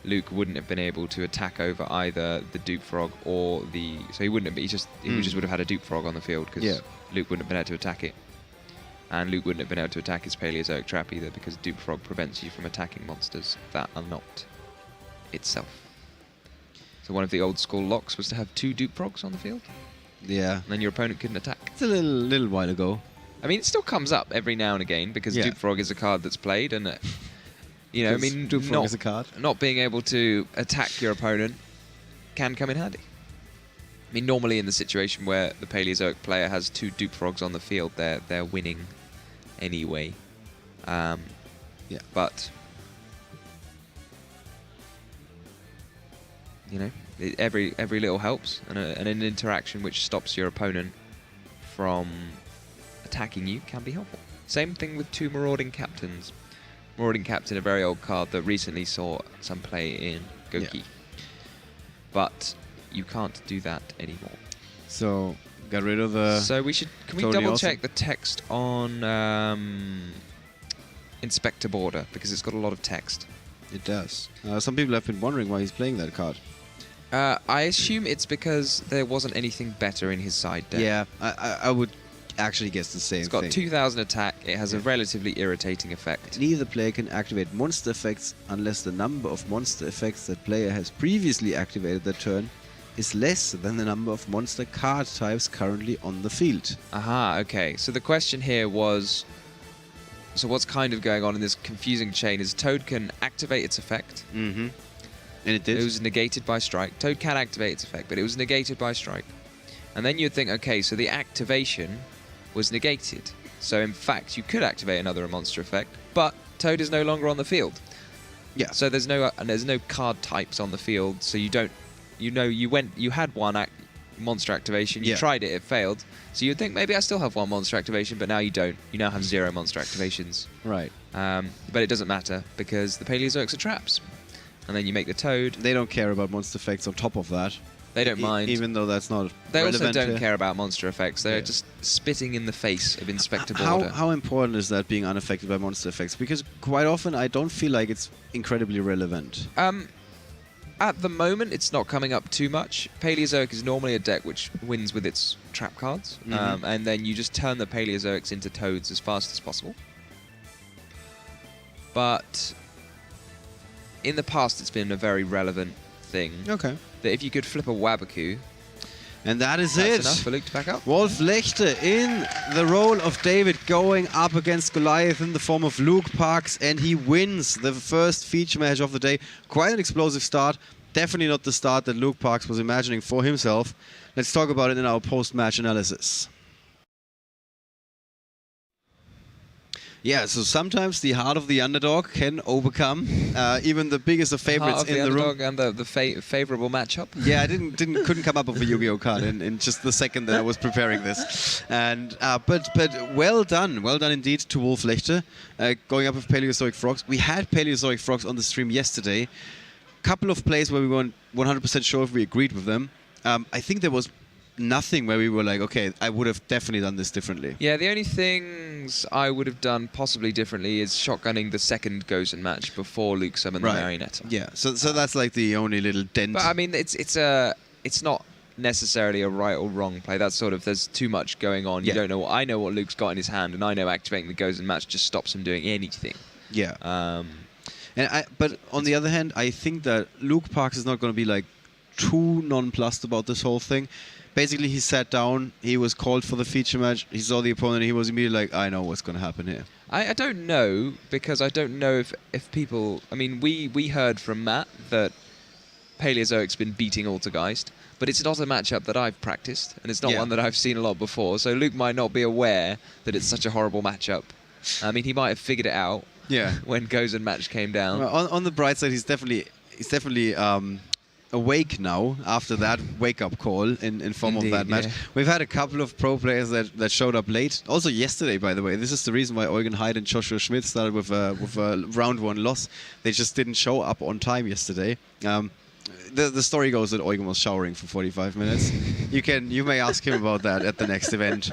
D: Luke wouldn't have been able to attack over either the Dupe Frog or the. So he wouldn't have. He just would have had a Dupe Frog on the field because Luke wouldn't have been able to attack it, and Luke wouldn't have been able to attack his Paleozoic trap either because Dupe Frog prevents you from attacking monsters that are not itself. So one of the old school locks was to have 2 Dupe Frogs on the field,
C: Yeah.
D: and then your opponent couldn't attack.
C: It's a little while ago.
D: I mean, it still comes up every now and again because
C: Yeah.
D: Dupe Frog is a card that's played, and you know, I mean,
C: Dupe Frog is a card.
D: not being able to attack your opponent can come in handy. I mean, normally in the situation where the Paleozoic player has 2 Dupe Frogs on the field, they're winning anyway.
C: Yeah.
D: But you know, every little helps, and an interaction which stops your opponent from attacking you can be helpful. Same thing with 2 Marauding Captains. Marauding Captain, a very old card that recently saw some play in Goki. But you can't do that anymore.
C: So, got rid of the...
D: So we should... Can we
C: Totally
D: double
C: awesome.
D: check the text on Inspector Border? Because it's got a lot of text.
C: It does. Some people have been wondering why he's playing that card.
D: I assume it's because there wasn't anything better in his side deck.
C: Yeah, I would actually guess the same
D: It's got
C: thing.
D: 2000 attack. It has a relatively irritating effect.
C: Neither player can activate monster effects unless the number of monster effects that player has previously activated that turn is less than the number of monster card types currently on the field.
D: Aha, okay. So the question here was... So what's kind of going on in this confusing chain is Toad can activate its effect.
C: Mm-hmm. And it did.
D: It was negated by strike. Toad can activate its effect, but it was negated by strike. And then you'd think, okay, so the activation was negated. So in fact, you could activate another monster effect, but Toad is no longer on the field.
C: Yeah.
D: So there's no card types on the field. So you don't, you had one monster activation. You tried it, it failed. So you'd think maybe I still have one monster activation, but now you don't. You now have 0 monster activations.
C: Right.
D: But it doesn't matter because the Paleozoics are traps. And then you make the Toad.
C: They don't care about monster effects on top of that.
D: They don't mind.
C: Even though that's not
D: They also
C: relevant
D: don't
C: here.
D: care about monster effects. They're just spitting in the face of Inspector Border.
C: How important is that, being unaffected by monster effects? Because quite often I don't feel like it's incredibly relevant.
D: At the moment, it's not coming up too much. Paleozoic is normally a deck which wins with its trap cards. And then you just turn the Paleozoics into Toads as fast as possible. But in the past, it's been a very relevant thing.
C: Okay.
D: That if you could flip a Wabaku,
C: And that's
D: that's enough for Luke to back up.
C: Wolf Lechte in the role of David, going up against Goliath in the form of Luke Parks, and he wins the first feature match of the day. Quite an explosive start. Definitely not the start that Luke Parks was imagining for himself. Let's talk about it in our post-match analysis. Yeah, so sometimes the heart of the underdog can overcome even the biggest of favorites
D: Heart of
C: in the room.
D: and the favorable matchup.
C: Yeah, I couldn't come up with a Yu-Gi-Oh card in just the second that I was preparing this. And but well done indeed to Wolf Lechte, going up with Paleozoic Frogs. We had Paleozoic Frogs on the stream yesterday. Couple of plays where we weren't 100% sure if we agreed with them. I think there was nothing where we were like, okay, I would have definitely done this differently.
D: Yeah, the only things I would have done possibly differently is shotgunning the second Gozen match before Luke summoned the Marionetta.
C: Yeah, so that's like the only little dent.
D: But I mean, it's not necessarily a right or wrong play. That's sort of, there's too much going on. You don't know. I know what Luke's got in his hand, and I know activating the Gozen match just stops him doing anything.
C: Yeah. But on the other hand, I think that Luke Parks is not going to be like too nonplussed about this whole thing. Basically, he sat down, he was called for the feature match, he saw the opponent, he was immediately like, I know what's going to happen here.
D: I don't know, because I don't know if people... I mean, we heard from Matt that Paleozoic's been beating Altergeist, but it's not a matchup that I've practiced, and it's not one that I've seen a lot before, so Luke might not be aware that it's such a horrible matchup. I mean, he might have figured it out when Gozen match came down.
C: Well, on the bright side, he's definitely awake now after that wake-up call in form of that match.
D: Yeah.
C: We've had a couple of pro players that showed up late. Also yesterday, by the way. This is the reason why Eugen Heid and Joshua Schmidt started with a round 1 loss. They just didn't show up on time yesterday. The story goes that Eugen was showering for 45 minutes. You may ask him about that at the next event.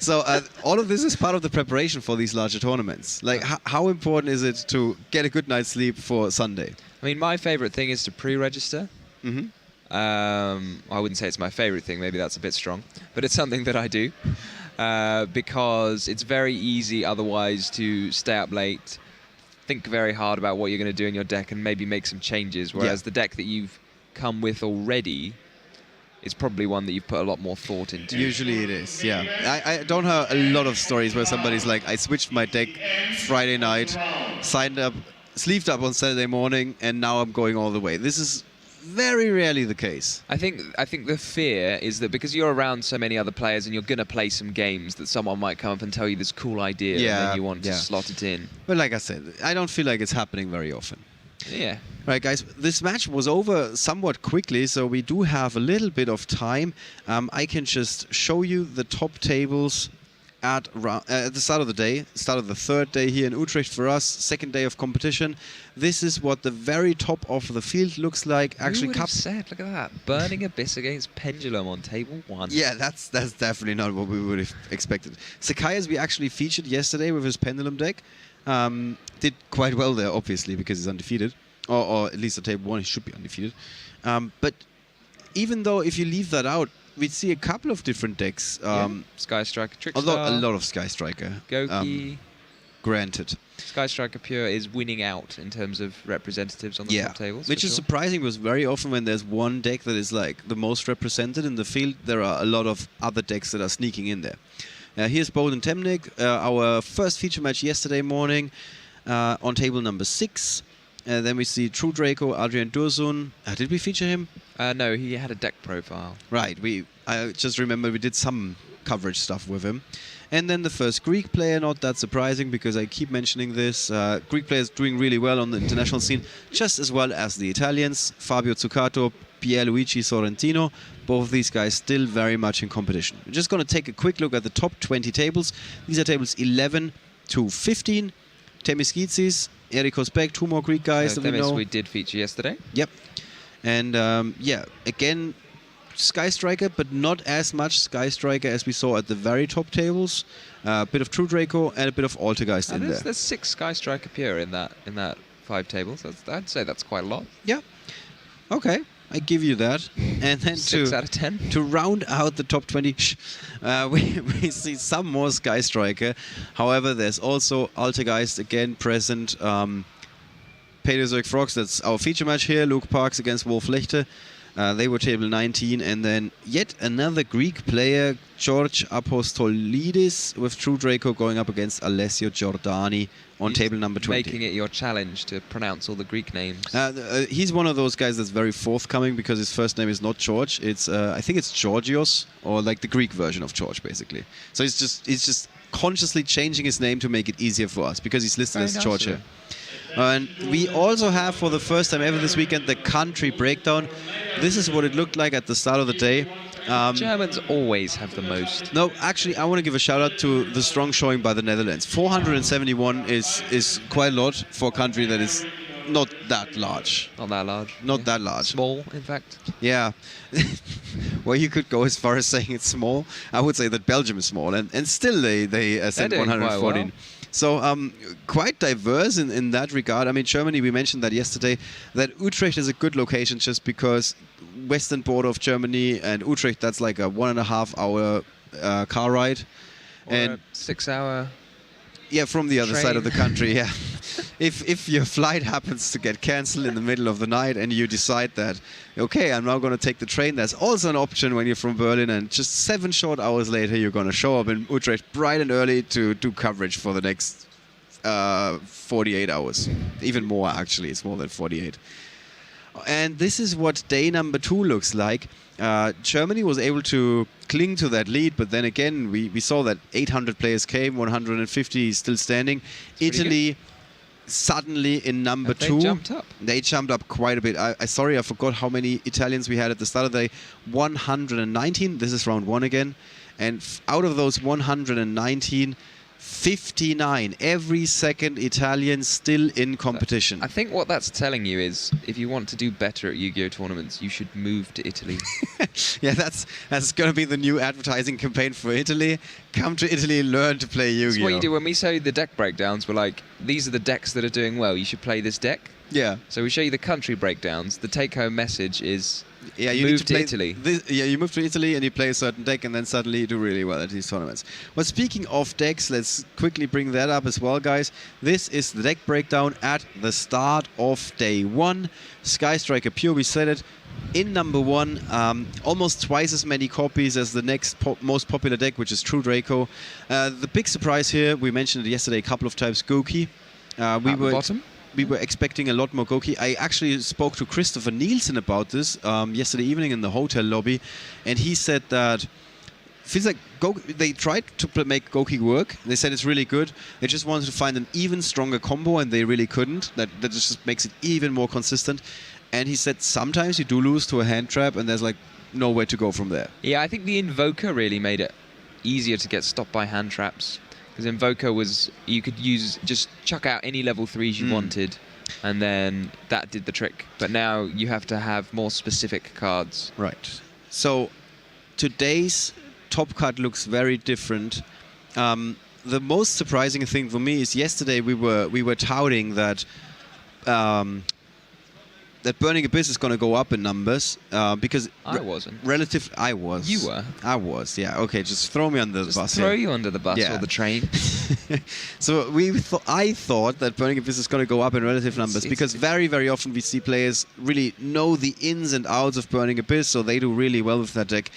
C: So all of this is part of the preparation for these larger tournaments. Like, how important is it to get a good night's sleep for Sunday?
D: I mean, my favorite thing is to pre-register.
C: Mm-hmm.
D: I wouldn't say it's my favorite thing, maybe that's a bit strong, but it's something that I do because it's very easy otherwise to stay up late, think very hard about what you're going to do in your deck and maybe make some changes, whereas the deck that you've come with already is probably one that you've put a lot more thought into.
C: Usually it is, yeah. I don't have a lot of stories where somebody's like, I switched my deck Friday night, signed up, sleeved up on Saturday morning, and now I'm going all the way. This is very rarely the case.
D: I think the fear is that because you're around so many other players and you're going to play some games, that someone might come up and tell you this cool idea and then you want to slot it in.
C: But like I said, I don't feel like it's happening very often.
D: Yeah.
C: Right, guys, this match was over somewhat quickly, so we do have a little bit of time. I can just show you the top tables at the start of the day, start of the third day here in Utrecht for us, second day of competition. This is what the very top of the field looks like.
D: Who
C: Actually,
D: would have said, look at that, Burning Abyss against Pendulum on table 1.
C: yeah, that's definitely not what we would have expected. Sakai, as we actually featured yesterday with his Pendulum deck, did quite well there, obviously, because he's undefeated. Or at least at table 1 he should be undefeated. But even though if you leave that out, we'd see a couple of different decks.
D: Sky Striker,
C: A
D: Trickstar,
C: lot of Sky Striker.
D: Goki.
C: Granted.
D: Sky Striker Pure is winning out in terms of representatives on the top tables.
C: Which
D: for
C: is
D: sure.
C: surprising because very often when there's one deck that is like the most represented in the field, there are a lot of other decks that are sneaking in there. Here's Boden Temnik, our first feature match yesterday morning on table number 6. Then we see True Draco, Adrian Dursun. Did we feature him?
D: No, he had a deck profile.
C: Right. I just remember we did some coverage stuff with him. And then the first Greek player, not that surprising because I keep mentioning this. Greek players doing really well on the international scene, just as well as the Italians. Fabio Zuccato, Pierluigi Sorrentino. Both of these guys still very much in competition. We're just going to take a quick look at the top 20 tables. These are tables 11 to 15. Temiskitsis, Erikos Beck, 2 more Greek guys that we know.
D: We did feature yesterday.
C: Yep. And yeah, again, Sky Striker, but not as much Sky Striker as we saw at the very top tables. A bit of True Draco and a bit of Altergeist in there.
D: There's 6 Sky Striker Pure in that 5 tables. I'd say that's quite a lot.
C: Yeah. Okay. I give you that. And then
D: 6 out of 10.
C: To round out the top 20, we see some more Sky Striker. However, there's also Altergeist again present. Paleozoic Frogs, that's our feature match here. Luke Parks against Wolf Lechte. They were table 19. And then yet another Greek player, George Apostolidis, with True Draco going up against Alessio Giordani on table number 20.
D: Making it your challenge to pronounce all the Greek names.
C: He's one of those guys that's very forthcoming because his first name is not George. It's I think it's Georgios, or like the Greek version of George, basically. So he's just consciously changing his name to make it easier for us because he's listed as George here. And we also have, for the first time ever this weekend, the country breakdown. This is what it looked like at the start of the day.
D: Germans always have the most.
C: No, actually, I want to give a shout out to the strong showing by the Netherlands. 471 is quite a lot for a country that is not that large.
D: Not that large.
C: Not that large.
D: Small, in fact.
C: Yeah. Well, you could go as far as saying it's small. I would say that Belgium is small, and still they sent 114. So quite diverse in that regard. I mean, Germany, we mentioned that yesterday, that Utrecht is a good location just because western border of Germany and Utrecht, that's like a 1.5 hour car ride.
D: Or
C: and
D: a 6 hour...
C: Yeah, from the other
D: train.
C: side of the country, yeah. If your flight happens to get cancelled in the middle of the night and you decide that, okay, I'm now going to take the train, there's also an option when you're from Berlin, and just 7 short hours later you're going to show up in Utrecht bright and early to do coverage for the next 48 hours. Even more, actually. It's more than 48. And this is what day number 2 looks like. Germany was able to cling to that lead, but then again, we saw that 800 players came, 150 still standing. Italy suddenly in number 2.
D: They jumped up.
C: They jumped up quite a bit. Sorry, I forgot how many Italians we had at the start of the day. 119. This is round 1 again. And out of those 119, 59, every second Italian still in competition.
D: I think what that's telling you is, if you want to do better at Yu-Gi-Oh! Tournaments, you should move to Italy.
C: Yeah, that's going to be the new advertising campaign for Italy. Come to Italy, learn to play Yu-Gi-Oh!
D: That's what you do. When we show the deck breakdowns, we're like, these are the decks that are doing well. You should play this deck.
C: Yeah.
D: So we show you the country breakdowns. The take-home message is,
C: yeah, you
D: move
C: need to play
D: Italy.
C: You move to Italy and you play a certain deck, and then suddenly you do really well at these tournaments. Well, speaking of decks, let's quickly bring that up as well, guys. This is the deck breakdown at the start of day 1. Sky Striker Pure, we said it. In number 1, almost twice as many copies as the next most popular deck, which is True Draco. The big surprise here, we mentioned it yesterday a couple of times, Goki. We were expecting a lot more Goki. I actually spoke to Christopher Nielsen about this yesterday evening in the hotel lobby, and he said that feels like they tried to make Goki work. They said it's really good. They just wanted to find an even stronger combo, and they really couldn't. That just makes it even more consistent. And he said sometimes you do lose to a hand trap, and there's like nowhere to go from there.
D: Yeah, I think the Invoker really made it easier to get stopped by hand traps. Because Invoker was, you could just chuck out any level 3s you wanted, and then that did the trick. But now you have to have more specific cards.
C: Right. So today's top card looks very different. The most surprising thing for me is yesterday we were touting that that Burning Abyss is going to go up in numbers because
D: I wasn't.
C: I was.
D: You were.
C: I was. Yeah. Okay. Just throw me under the bus.
D: Just throw you under the bus or the train.
C: So I thought that Burning Abyss is going to go up in relative numbers because very, very often we see players really know the ins and outs of Burning Abyss, so they do really well with that deck.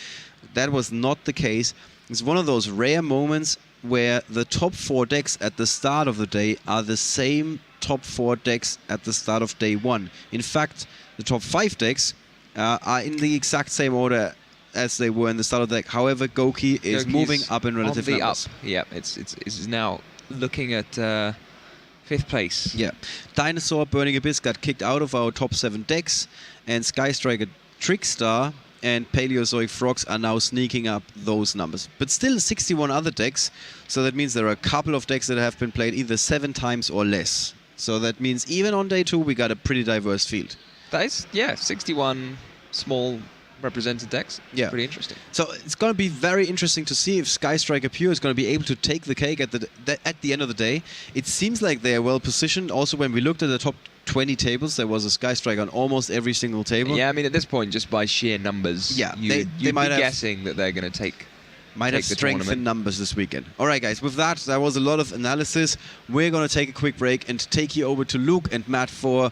C: That was not the case. It's one of those rare moments where the top 4 decks at the start of the day are the same top 4 decks at the start of day 1. In fact, the top 5 decks are in the exact same order as they were in the start of the deck. However, Goki is moving up in relative numbers.
D: Yeah, it's now looking at 5th place.
C: Yeah. Dinosaur, Burning Abyss got kicked out of our top 7 decks, and Sky Striker, Trickstar and Paleozoic Frogs are now sneaking up those numbers. But still 61 other decks, so that means there are a couple of decks that have been played either 7 times or less. So that means even on day 2 we got a pretty diverse field.
D: That is, 61 small represented decks.
C: Yeah.
D: Pretty interesting.
C: So it's going to be very interesting to see if Sky Striker Pure is going to be able to take the cake at the end of the day. It seems like they are well positioned. Also, when we looked at the top 20 tables, there was a Sky Striker on almost every single table.
D: Yeah, I mean, at this point, just by sheer numbers, you'd be guessing that they're going to take
C: strength in numbers this weekend. All right, guys, with that was a lot of analysis. We're going to take a quick break and take you over to Luke and Matt for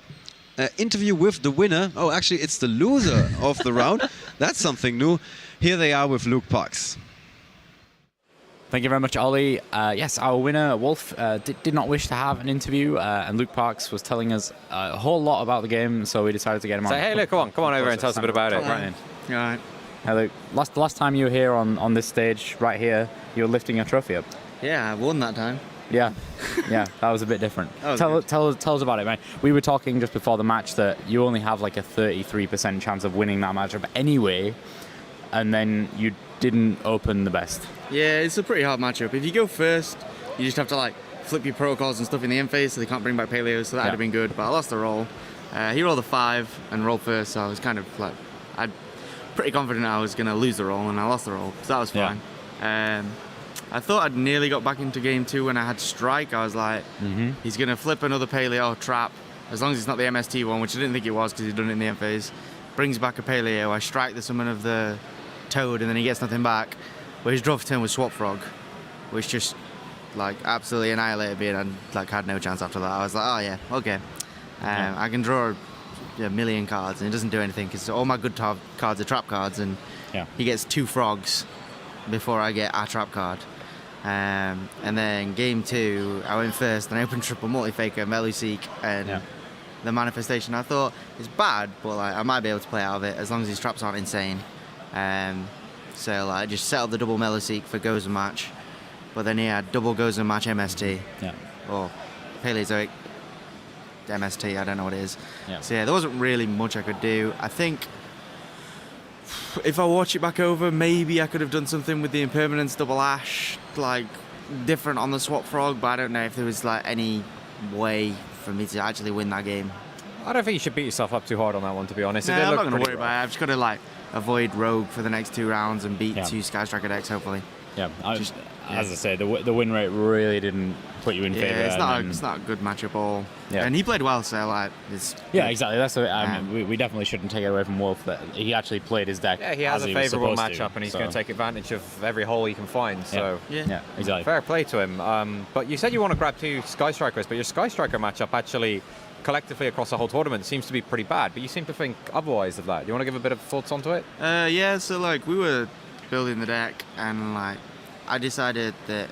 C: interview with the winner. Oh, actually, it's the loser of the round. That's something new. Here they are with Luke Parks.
A: Thank you very much, Ollie. Yes, our winner, Wolf, did not wish to have an interview, and Luke Parks was telling us a whole lot about the game, so we decided to get him on.
B: So, hey, Luke, come on over and tell us a bit about it.
A: Right in.
E: All right.
A: Hey, Luke, last time you were here on this stage, right here, you were lifting your trophy up.
E: Yeah, I won that time.
A: Yeah, that was a bit different. Tell us about it, man. We were talking just before the match that you only have like a 33% chance of winning that matchup anyway, and then you didn't open the best.
E: Yeah, it's a pretty hard matchup. If you go first, you just have to like flip your protocols and stuff in the end phase, so they can't bring back Paleo, so that would have been good. But I lost the roll. He rolled a 5 and rolled first, so I was kind of like, I'm pretty confident I was going to lose the roll, and I lost the roll, so that was fine. I thought I'd nearly got back into game 2 when I had strike. I was like, he's going to flip another Paleo trap, as long as it's not the MST one, which I didn't think it was because he'd done it in the end phase. Brings back a Paleo, I strike the summon of the Toad, and then he gets nothing back. But his draw for turn was Swap Frog, which just like absolutely annihilated me, and I like had no chance after that. I was like, oh yeah, okay. I can draw a million cards, and it doesn't do anything because all my good cards are trap cards, and he gets 2 frogs before I get a trap card. And then game 2, I went first, and I opened triple multi-faker, Meluseek, and the manifestation. I thought it's bad, but like I might be able to play out of it as long as these traps aren't insane. So like, I just set up the double Meluseek for Gozen match, but then he had double Gozen match MST, or Paleozoic MST, I don't know what it is. So yeah, there wasn't really much I could do. I think if I watch it back over, maybe I could have done something with the Impermanence double Ash, like different on the Swap Frog, but I don't know if there was like any way for me to actually win that game.
B: I don't think you should beat yourself up too hard on that one, to be honest.
E: I'm not going to worry about it. I've just got to like avoid Rogue for the next 2 rounds and beat 2 Sky Striker decks, hopefully.
A: Yeah, as I say, the win rate really didn't put you in favour.
E: It's not a good matchup at all. Yeah. And he played well, so like,
A: exactly. That's what we definitely shouldn't take it away from Wolf that he actually played his deck.
B: Yeah, he has a favourable matchup, and he's going to take advantage of every hole he can find. So
A: yeah, exactly.
B: Fair play to him. But you said you want to grab 2 Sky Strikers, but your Sky Striker matchup actually collectively across the whole tournament seems to be pretty bad, but you seem to think otherwise of that. Do you want to give a bit of thoughts onto it?
E: Yeah, so like we were building the deck, and like I decided that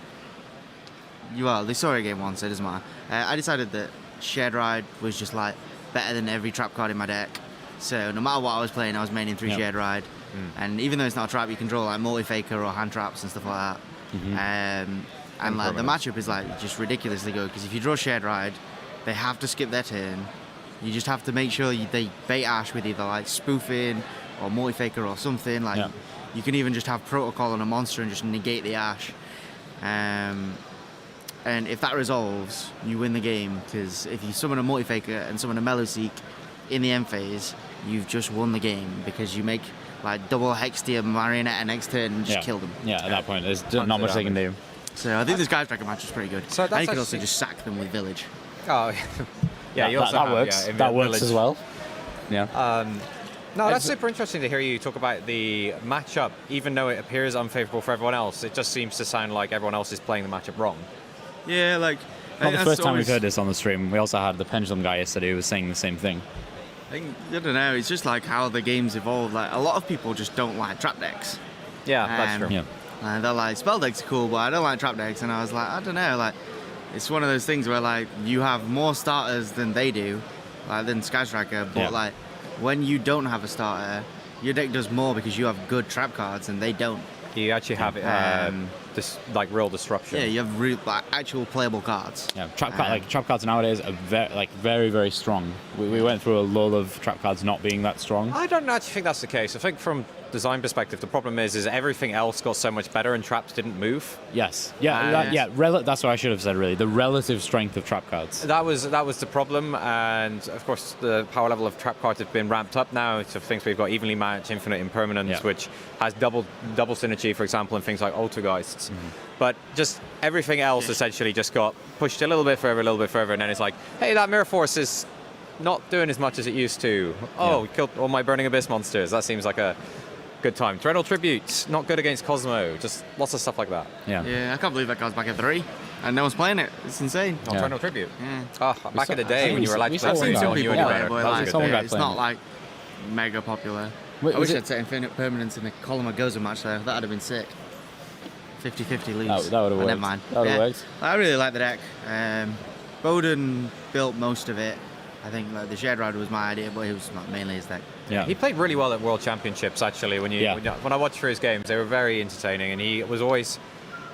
E: they saw a game once, so it doesn't matter. I decided that Shared Ride was just like better than every trap card in my deck. So no matter what I was playing, I was maining 3 Shared Ride. And even though it's not a trap, you can draw like multi-faker or hand traps and stuff like that. And like the matchup is like just ridiculously good because if you draw Shared Ride, they have to skip their turn. You just have to make sure they bait Ash with either like spoofing or multi-faker or something. Like you can even just have protocol on a monster and just negate the Ash. And if that resolves, you win the game because if you summon a multi-faker and summon a Mellow Seek in the end phase, you've just won the game because you make like double Hextia Marionette and next turn and just kill them.
A: Yeah, at that point, there's not much they can do.
E: So I think this Sky Striker match is pretty good.
B: So
E: and you can
B: that's
E: also just sack them with Village.
B: Oh, yeah, you also
A: that
B: have,
A: works.
B: yeah,
A: That works
B: Village.
A: as well. Yeah.
B: No, that's super interesting to hear you talk about the matchup. Even though it appears unfavorable for everyone else, it just seems to sound like everyone else is playing the matchup wrong.
E: Yeah, like...
A: Not the first time we've heard this on the stream. We also had the Pendulum guy yesterday who was saying the same thing.
E: I don't know, it's just like how the game's evolved. Like, a lot of people just don't like trap decks.
B: Yeah, that's true.
A: Yeah.
E: And they're like, spell decks are cool, but I don't like trap decks. And I was like, I don't know, like, it's one of those things where, like, you have more starters than they do, like, than Sky Striker, but, like, when you don't have a starter, your deck does more because you have good trap cards and they don't.
B: You actually have this like real disruption.
E: Yeah, you have like, actual playable cards.
A: Yeah, trap cards nowadays are very, very strong. We went through a lull of trap cards not being that strong.
B: I don't actually think that's the case. I think from design perspective, the problem is everything else got so much better and traps didn't move.
A: Yes. Yeah. That's what I should have said. Really, the relative strength of trap cards.
B: That was the problem, and of course the power level of trap cards have been ramped up now to things we've got evenly matched, infinite impermanence, which has double synergy, for example, in things like Altergeists. But just everything else essentially just got pushed a little bit further, and then it's like, hey, that Mirror Force is not doing as much as it used to. We killed all my Burning Abyss monsters. That seems like a good time. Threadle Tribute, not good against Cosmo. Just lots of stuff like that.
E: Yeah, I can't believe that card's back at 3, and no one's playing it. It's insane.
B: Threadle Tribute.
E: Yeah.
B: Back in the day when you were allowed to play
E: I've seen some people play it, but like,
A: good.
E: it's not like mega popular. I wish I'd set Infinite Permanence in the Column of Goza match though. That'd have been sick. 50-50 leads.
A: That would have worked.
E: Never mind.
A: That would have worked.
E: I really like the deck. Bowden built most of it. I think like, the Shared Ride was my idea, but it was not mainly his deck.
A: Yeah.
B: He played really well at World Championships, actually. When I watched through his games, they were very entertaining, and he always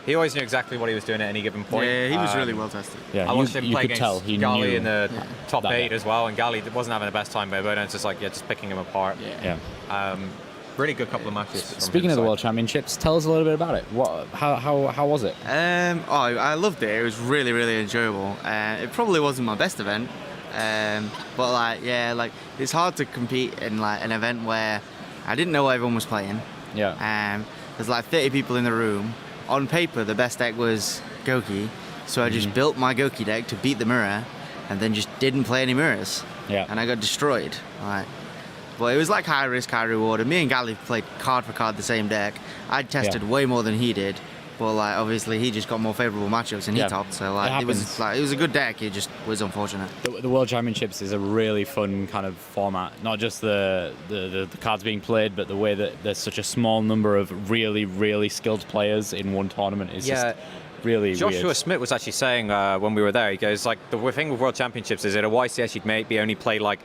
B: knew exactly what he was doing at any given point.
E: Yeah, he was really well tested.
A: Yeah,
B: I watched him play against Gali in the top
A: that
B: 8
A: guy.
B: as well, and Gali wasn't having the best time, but it's just like just picking him apart.
A: Yeah.
B: Really good couple of matches.
A: Speaking of the World Championships, tell us a little bit about it. How was it?
E: I loved it. It was really, really enjoyable. It probably wasn't my best event, but like it's hard to compete in like an event where I didn't know what everyone was playing.
A: Yeah.
E: There's like 30 people in the room. On paper, the best deck was Goki, so I just built my Goki deck to beat the mirror, and then just didn't play any mirrors.
A: Yeah.
E: And I got destroyed. Like, but it was like high risk, high reward. And me and Gali played card for card the same deck. I'd tested way more than he did, but like obviously he just got more favorable matchups and he topped. So like it was a good deck. It just was unfortunate.
A: The World Championships is a really fun kind of format. Not just the cards being played, but the way that there's such a small number of really, really skilled players in one tournament is just really
B: Joshua
A: weird.
B: Smith was actually saying when we were there, he goes like the thing with World Championships is at a YCS you'd maybe only play like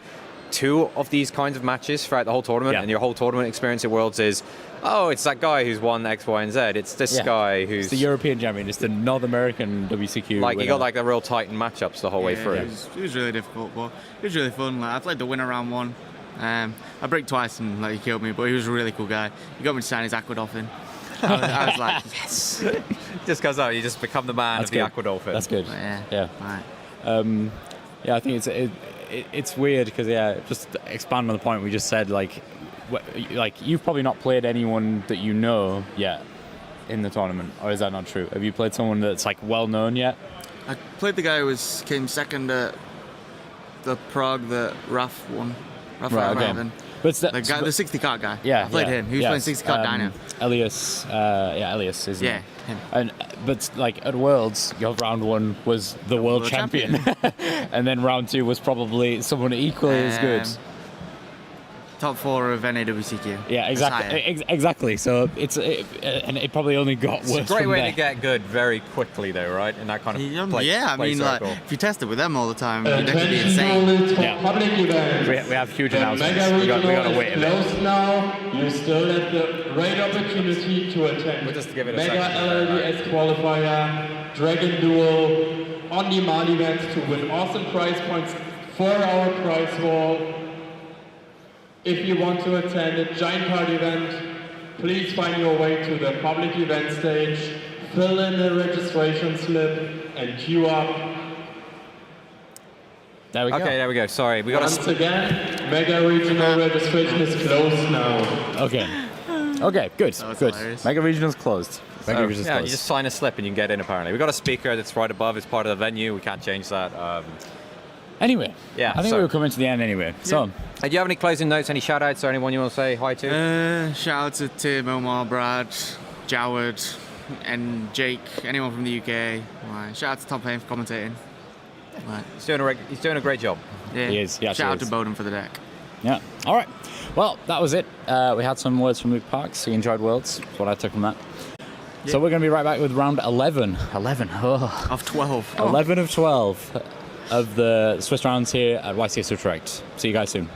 B: 2 of these kinds of matches throughout the whole tournament, and your whole tournament experience at Worlds is, it's that guy who's won X, Y, and Z. It's this guy who's
A: it's the European champion. It's the North American WCQ.
B: Like you got like the real Titan matchups the whole way through.
E: It was really difficult, but it was really fun. Like, I played the winner round 1. I break twice and like he killed me, but he was a really cool guy. He got me to sign his Aquadolphin. I was like, yes.
B: Just goes out, you just become the man of the Aquadolphin.
A: That's good.
E: Yeah.
A: Right. I think it's weird because just to expand on the point we just said, like you've probably not played anyone that you know yet in the tournament, or is that not true? Have you played someone that's like well known yet?
E: I played the guy who came second at the Prague that Raf won.
A: Okay. But
E: the 60 card guy.
A: Yeah,
E: I played him. He was playing 60 card Dino.
A: Elias. Elias, isn't
E: Yeah,
A: it?
E: him.
A: But like at Worlds, your round 1 was the world champion, and then round 2 was probably someone equally as good.
E: top 4 of NAWCQ.
A: Yeah, exactly. Exactly. So and it probably only got worse.
B: It's a great
A: from
B: way
A: there.
B: to get good very quickly, though, right? In that kind of play,
E: Yeah, I
B: play
E: mean, like,
B: circle.
E: if you test it with them all the time, you'd actually be insane.
A: Yeah.
F: Public events.
A: We have huge
F: The
A: announcements.
F: Mega
A: We got
F: Regional
A: to wait a
F: is
A: bit.
F: closed now. You still have the great opportunity to attend
B: We'll just give it a
F: Mega
B: second.
F: LLDS qualifier, Dragon Duel, on-demand events to win awesome prize points for our prize wall. If you want to attend a giant card event, please find your way to the public event stage, fill in the registration slip, and queue up.
A: There we go.
B: Okay, there we go. Sorry, we got
F: Once
B: to.
F: again, Mega Regional registration is closed now.
A: Okay. Okay, good.
E: That was
A: Good.
E: hilarious.
A: Mega Regional's closed. Mega Regional's
B: Yeah, you
A: closed.
B: just sign a slip and you can get in. Apparently, we got a speaker that's right above. It's part of the venue. We can't change that.
A: Anyway,
B: Yeah,
A: I think
B: so-
A: we were coming to the end anyway. So,
B: Do you have any closing notes? Any shout outs or anyone you want to say hi to?
E: Shout out to Tim, Omar, Brad, Joward, and Jake, anyone from the UK. Right. Shout out to Tom Payne for commentating. Right.
B: He's doing a great job.
E: Yeah.
A: He is, he actually
E: Shout out
A: is.
E: to Bowden for the deck.
A: yeah. All right. Well, that was it. We had some words from Luke Parks. He enjoyed Worlds. That's what I took from that. So we're going to be right back with round 11. 11. Oh.
E: Of 12.
A: 11 of 12 of the Swiss rounds here at YCS Utrecht. See you guys soon.